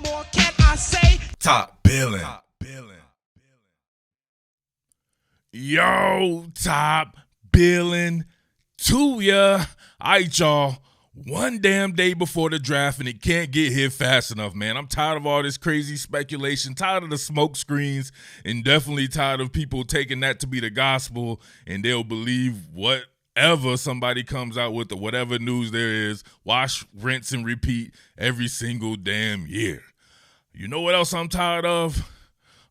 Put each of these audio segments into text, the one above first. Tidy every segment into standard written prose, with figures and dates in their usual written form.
more can I say? Top Billin. Yo, Top Billin to ya. All right, y'all. One damn day before the draft, and it can't get here fast enough, man. I'm tired of all this crazy speculation, tired of the smoke screens, and definitely tired of people taking that to be the gospel, and they'll believe whatever somebody comes out with or whatever news there is. Wash, rinse, and repeat every single damn year. You know what else I'm tired of?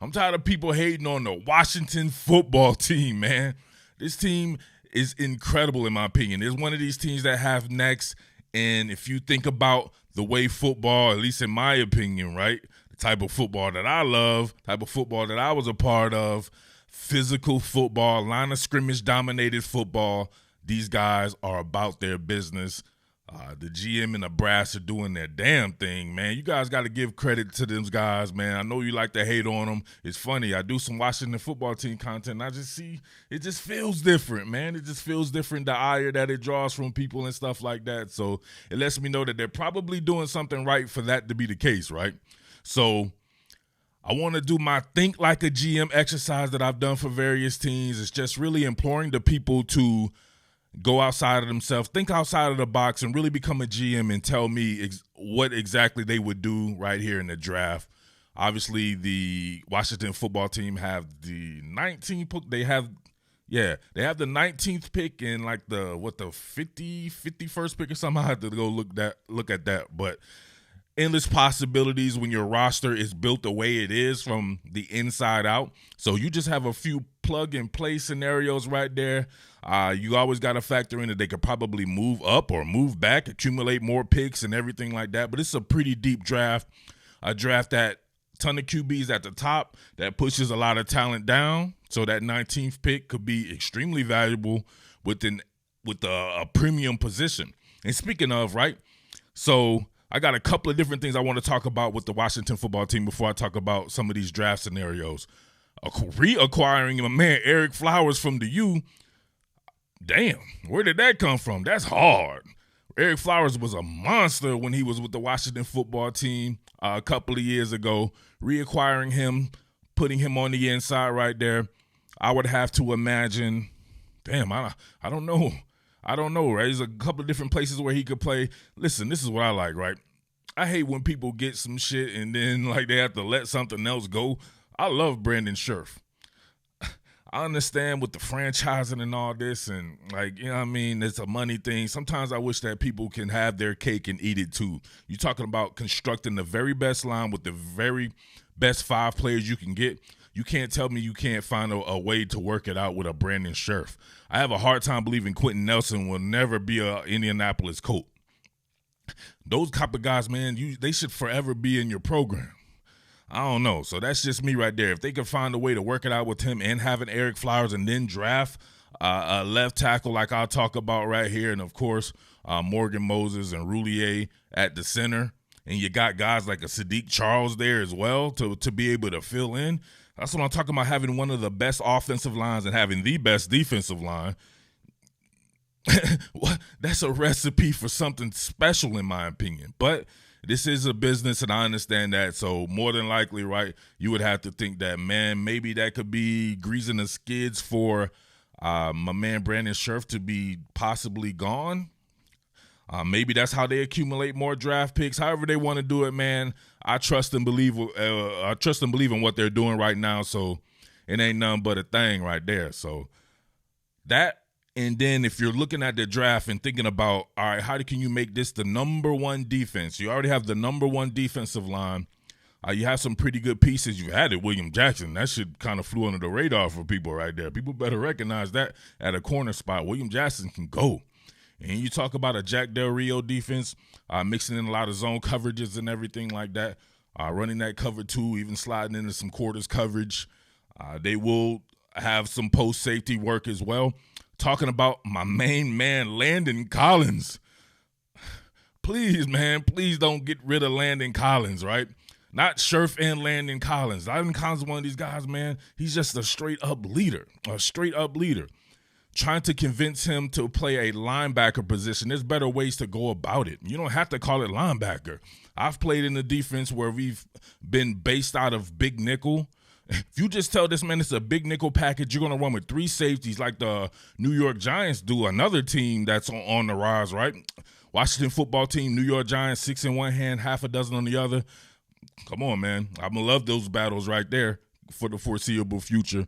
I'm tired of people hating on the Washington football team, man. This team is incredible in my opinion. It's one of these teams that have next. And if you think about the way football, at least in my opinion, right, the type of football that I love, type of football that I was a part of, physical football, line of scrimmage dominated football, these guys are about their business. The GM and the brass are doing their damn thing, man. You guys got to give credit to those guys, man. I know you like to hate on them. It's funny. I do some Washington football team content, and I just see it just feels different, man. It just feels different, the ire that it draws from people and stuff like that. So it lets me know that they're probably doing something right for that to be the case, right? So I want to do my think like a GM exercise that I've done for various teams. It's just really imploring the people to go outside of themselves, think outside of the box, and really become a GM and tell me what exactly they would do right here in the draft. Obviously, the Washington football team have the 19th. They have the 19th pick and like the 51st pick or something. I have to go look at that. But endless possibilities when your roster is built the way it is from the inside out. So you just have a few plug-and-play scenarios right there. You always got to factor in that they could probably move up or move back, accumulate more picks and everything like that. But it's a pretty deep draft, a draft that ton of QBs at the top that pushes a lot of talent down. So that 19th pick could be extremely valuable with a premium position. And speaking of, right, so I got a couple of different things I want to talk about with the Washington football team before I talk about some of these draft scenarios. Reacquiring my man Ereck Flowers from the U. Damn, where did that come from? That's hard. Ereck Flowers was a monster when he was with the Washington football team a couple of years ago. Reacquiring him, putting him on the inside right there, I would have to imagine, damn, I don't know. I don't know, right? There's a couple of different places where he could play. Listen, this is what I like, right? I hate when people get some shit and then like they have to let something else go. I love Brandon Scherff. I understand with the franchising and all this and like, you know what I mean, it's a money thing. Sometimes I wish that people can have their cake and eat it too. You're talking about constructing the very best line with the very best 5 players you can get. You can't tell me you can't find a way to work it out with a Brandon Scherff. I have a hard time believing Quentin Nelson will never be a Indianapolis Colt. Those type of guys, man, they should forever be in your program. I don't know. So that's just me right there. If they could find a way to work it out with him and having Ereck Flowers and then draft a left tackle like I'll talk about right here, and, of course, Morgan Moses and Roulier at the center, and you got guys like a Sadiq Charles there as well to be able to fill in. That's what I'm talking about, having one of the best offensive lines and having the best defensive line. That's a recipe for something special in my opinion. But this is a business, and I understand that. So more than likely, right, you would have to think that, man, maybe that could be greasing the skids for my man Brandon Scherff to be possibly gone. Maybe that's how they accumulate more draft picks. However they want to do it, man, I trust and believe. I trust and believe in what they're doing right now. So it ain't nothing but a thing right there. So that. And then if you're looking at the draft and thinking about, all right, how can you make this the number one defense? You already have the number one defensive line. You have some pretty good pieces. You added William Jackson. That shit kind of flew under the radar for people right there. People better recognize that at a corner spot. William Jackson can go. And you talk about a Jack Del Rio defense, mixing in a lot of zone coverages and everything like that, running that cover 2, even sliding into some quarters coverage. They will have some post-safety work as well. Talking about my main man, Landon Collins. Please, man, please don't get rid of Landon Collins, right? Not Scherff and Landon Collins. Landon Collins is one of these guys, man. He's just a straight-up leader, trying to convince him to play a linebacker position. There's better ways to go about it. You don't have to call it linebacker. I've played in the defense where we've been based out of big nickel. If you just tell this man it's a big nickel package, you're going to run with 3 safeties like the New York Giants do, another team that's on the rise, right? Washington football team, New York Giants, 6 in one hand, half a dozen on the other. Come on, man. I'm going to love those battles right there for the foreseeable future.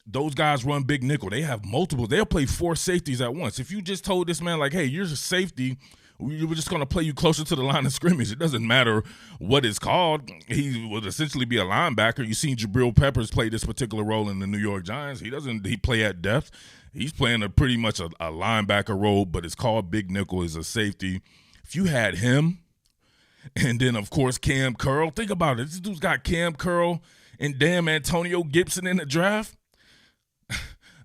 Those guys run big nickel. They have multiple. They'll play 4 safeties at once. If you just told this man, like, hey, you're a safety, we're just going to play you closer to the line of scrimmage. It doesn't matter what it's called. He would essentially be a linebacker. You've seen Jabril Peppers play this particular role in the New York Giants. He play at depth. He's playing pretty much a linebacker role, but it's called big nickel as a safety. If you had him, and then, of course, Cam Curl. Think about it. This dude's got Cam Curl and damn Antonio Gibson in the draft.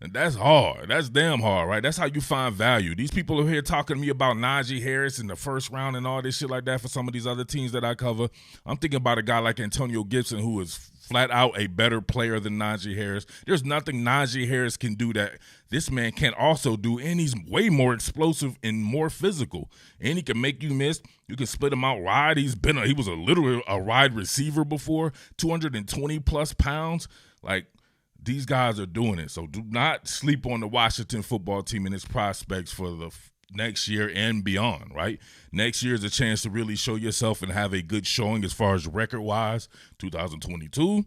That's hard. That's damn hard, right? That's how you find value. These people are here talking to me about Najee Harris in the first round and all this shit like that for some of these other teams that I cover. I'm thinking about a guy like Antonio Gibson who is flat out a better player than Najee Harris. There's nothing Najee Harris can do that this man can't also do, and he's way more explosive and more physical. And he can make you miss. You can split him out wide. He was literally a wide receiver before, 220-plus pounds. Like, these guys are doing it. So do not sleep on the Washington football team and its prospects for the next year and beyond, right? Next year is a chance to really show yourself and have a good showing as far as record-wise. 2022,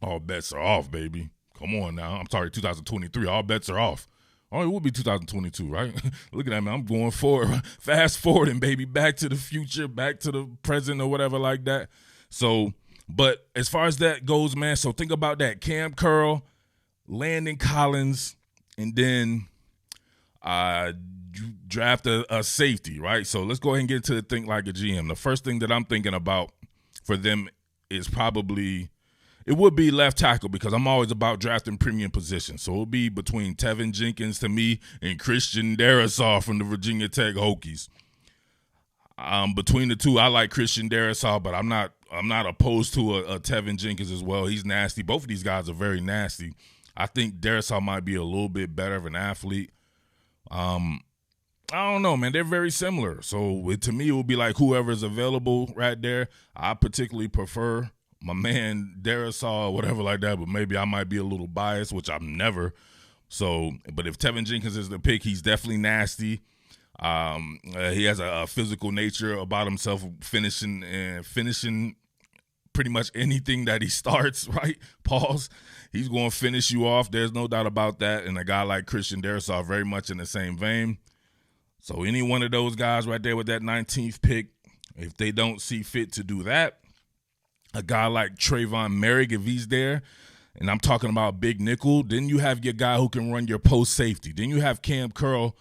all bets are off, baby. Come on now. I'm sorry, 2023, all bets are off. Oh, it will be 2022, right? Look at that, man. I'm going forward. Fast forwarding, baby. Back to the future, back to the present or whatever like that. So, but as far as that goes, man, so think about that. Cam Curl, Landon Collins, and then draft a safety, right? So let's go ahead and get into the think like a GM. The first thing that I'm thinking about for them is it would be left tackle because I'm always about drafting premium positions. So it'll be between Teven Jenkins to me and Christian Darrisaw from the Virginia Tech Hokies. Between the two, I like Christian Darrisaw, but I'm not opposed to a Teven Jenkins as well. He's nasty. Both of these guys are very nasty. I think Darrisaw might be a little bit better of an athlete. I don't know, man. They're very similar. So to me, it would be like whoever's available right there. I particularly prefer my man Darrisaw or whatever like that, but maybe I might be a little biased, which I'm never. So, but if Teven Jenkins is the pick, he's definitely nasty. He has a physical nature about himself, finishing pretty much anything that he starts, right? Pause. He's going to finish you off. There's no doubt about that. And a guy like Christian Darrisaw, very much in the same vein. So any one of those guys right there with that 19th pick, if they don't see fit to do that, a guy like Trevon Moehrig, if he's there, and I'm talking about big nickel, then you have your guy who can run your post safety. Then you have Cam Curl.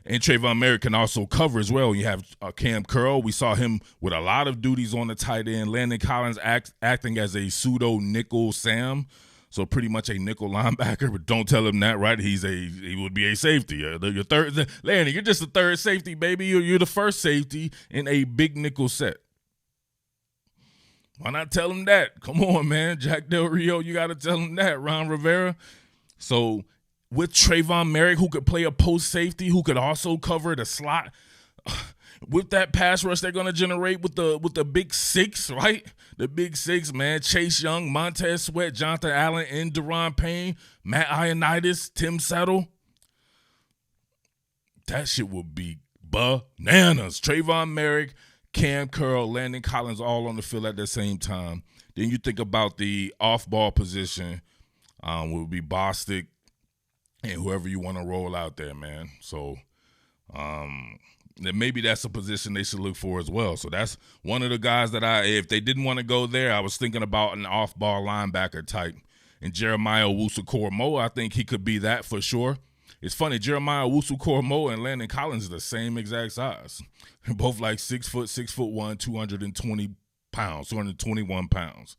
And Trevon Moehrig can also cover as well. You have Cam Curl. We saw him with a lot of duties on the tight end. Landon Collins acting as a pseudo nickel Sam, so pretty much a nickel linebacker. But don't tell him that, right? He would be a safety. Your third, Landon, you're just the third safety, baby. You're the first safety in a big nickel set. Why not tell him that? Come on, man. Jack Del Rio, you got to tell him that. Ron Rivera. So with Trevon Moehrig, who could play a post safety, who could also cover the slot, with that pass rush they're going to generate with the big six, right? The big six, man. Chase Young, Montez Sweat, Jonathan Allen, and Deron Payne, Matt Ioannidis, Tim Settle. That shit would be bananas. Trevon Moehrig, Cam Curl, Landon Collins all on the field at the same time. Then you think about the off-ball position, would be Bostic, and whoever you want to roll out there, man. So then maybe that's a position they should look for as well. So that's one of the guys that if they didn't want to go there, I was thinking about an off-ball linebacker type. And Jeremiah Owusu-Koramoah, I think he could be that for sure. It's funny, Jeremiah Owusu-Koramoah and Landon Collins are the same exact size. They're both like 6'1", 220 pounds, 221 pounds.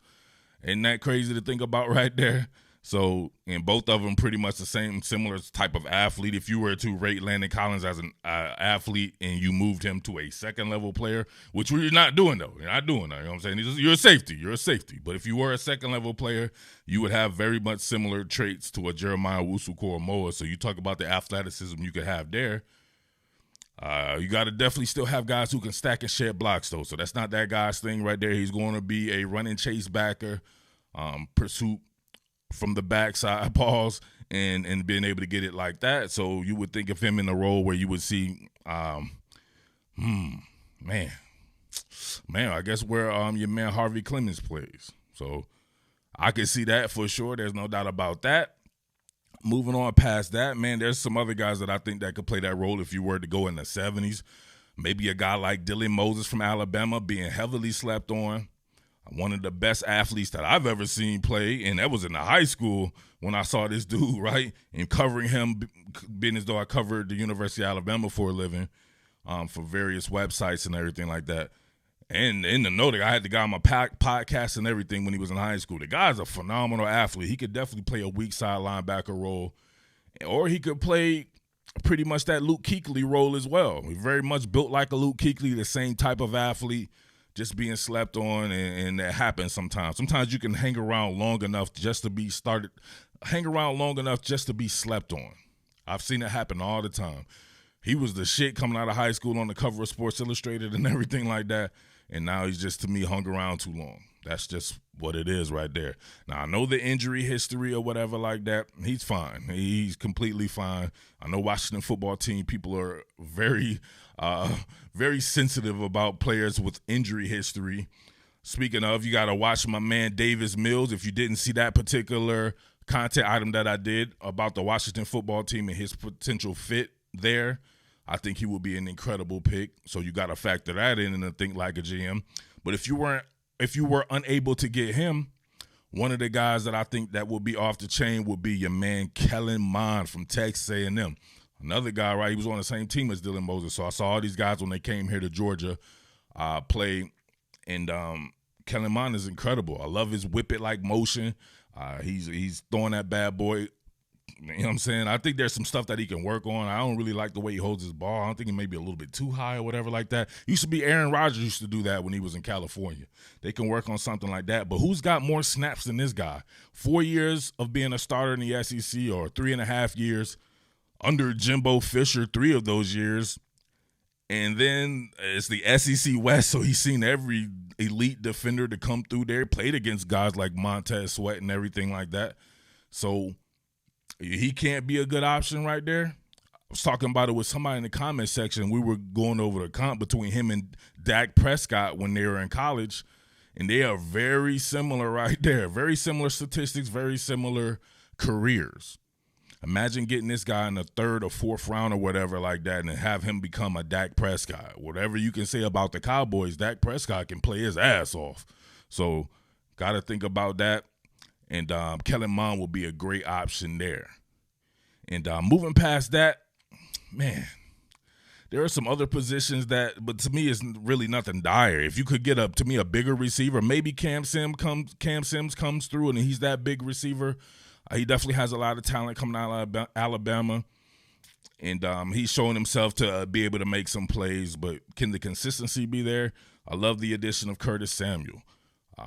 Isn't that crazy to think about right there? So, and both of them pretty much the same, similar type of athlete. If you were to rate Landon Collins as an athlete and you moved him to a second-level player, which you're not doing, though. You're not doing that. You know what I'm saying? You're a safety. You're a safety. But if you were a second-level player, you would have very much similar traits to a Jeremiah Owusu-Koramoah. So you talk about the athleticism you could have there. You got to definitely still have guys who can stack and shed blocks, though. So that's not that guy's thing right there. He's going to be a run and chase backer, pursuit from the backside, pause, and being able to get it like that. So you would think of him in a role where you would see, man, I guess where your man Harvey Clemens plays. So I can see that for sure. There's no doubt about that. Moving on past that, man, there's some other guys that I think that could play that role if you were to go in the 70s. Maybe a guy like Dylan Moses from Alabama being heavily slept on. One of the best athletes that I've ever seen play, and that was in the high school when I saw this dude, right? And covering him, being as though I covered the University of Alabama for a living for various websites and everything like that. And in the Notre, I had the guy on my podcast and everything when he was in high school. The guy's a phenomenal athlete. He could definitely play a weak side linebacker role, or he could play pretty much that Luke Kuechly role as well. He's very much built like a Luke Kuechly, the same type of athlete, just being slept on, and that happens sometimes. Sometimes you can hang around long enough just to be slept on. I've seen it happen all the time. He was the shit coming out of high school on the cover of Sports Illustrated and everything like that, and now he's just, to me, hung around too long. That's just what it is right there. Now, I know the injury history or whatever like that. He's fine. He's completely fine. I know Washington football team people are very sensitive about players with injury history. Speaking of, you got to watch my man Davis Mills. If you didn't see that particular content item that I did about the Washington football team and his potential fit there, I think he will be an incredible pick. So you got to factor that in and think like a GM. But if you were unable to get him, one of the guys that I think that will be off the chain would be your man Kellen Mond from Texas A&M. Another guy, right? He was on the same team as Dylan Moses. So I saw all these guys when they came here to Georgia play, and Kellen Mond is incredible. I love his whip-it-like motion. He's throwing that bad boy. You know what I'm saying? I think there's some stuff that he can work on. I don't really like the way he holds his ball. I don't think he may be a little bit too high or whatever like that. Used to be Aaron Rodgers used to do that when he was in California. They can work on something like that. But who's got more snaps than this guy? 4 years of being a starter in the SEC, or 3.5 years under Jimbo Fisher, 3 of those years. And then it's the SEC West, so he's seen every elite defender to come through there, played against guys like Montez Sweat and everything like that. So he can't be a good option right there. I was talking about it with somebody in the comment section. We were going over the comp between him and Dak Prescott when they were in college, and they are very similar right there. Very similar statistics, very similar careers. Imagine getting this guy in the 3rd or 4th round or whatever like that and have him become a Dak Prescott. Whatever you can say about the Cowboys, Dak Prescott can play his ass off. So got to think about that. And Kellen Mond will be a great option there. And moving past that, man, there are some other positions that, but to me, it's really nothing dire. If you could get a bigger receiver, maybe Cam Sims comes through and he's that big receiver. He definitely has a lot of talent coming out of Alabama. And he's showing himself to be able to make some plays, but can the consistency be there? I love the addition of Curtis Samuel.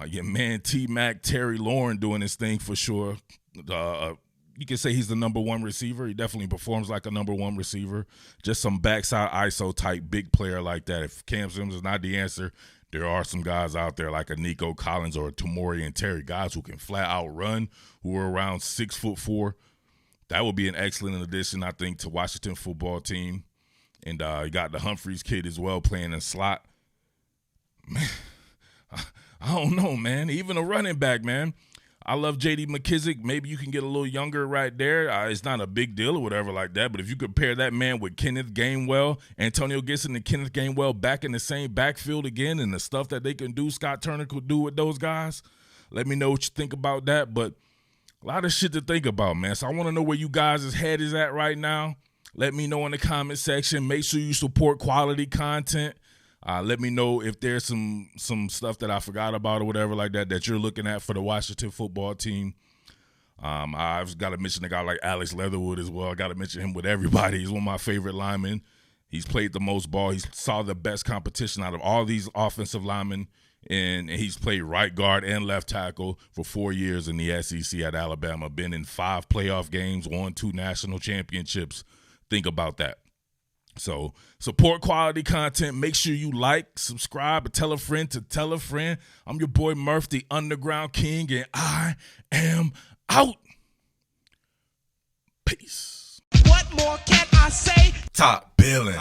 Your man T-Mac, Terry Lauren doing his thing for sure. You can say he's the number 1 receiver. He definitely performs like a number 1 receiver. Just some backside ISO type big player like that. If Cam Sims is not the answer, there are some guys out there like a Nico Collins or a Tamorrion Terry, guys who can flat out run, who are around 6'4". That would be an excellent addition, I think, to Washington football team. And you got the Humphreys kid as well playing in slot. Man, I don't know, man. Even a running back, man. I love J.D. McKissick. Maybe you can get a little younger right there. It's not a big deal or whatever like that. But if you compare that man with Kenneth Gainwell, Antonio Gibson and Kenneth Gainwell back in the same backfield again, and the stuff that they can do, Scott Turner could do with those guys, let me know what you think about that. But a lot of shit to think about, man. So I want to know where you guys' head is at right now. Let me know in the comment section. Make sure you support quality content. Let me know if there's some stuff that I forgot about or whatever like that you're looking at for the Washington football team. I've got to mention a guy like Alex Leatherwood as well. I got to mention him with everybody. He's one of my favorite linemen. He's played the most ball. He saw the best competition out of all these offensive linemen, and he's played right guard and left tackle for 4 years in the SEC at Alabama. Been in 5 playoff games, won 2 national championships. Think about that. So support quality content. Make sure you like, subscribe, and tell a friend to tell a friend. I'm your boy Murph, the Underground King, and I am out. Peace. What more can I say? Top Billin.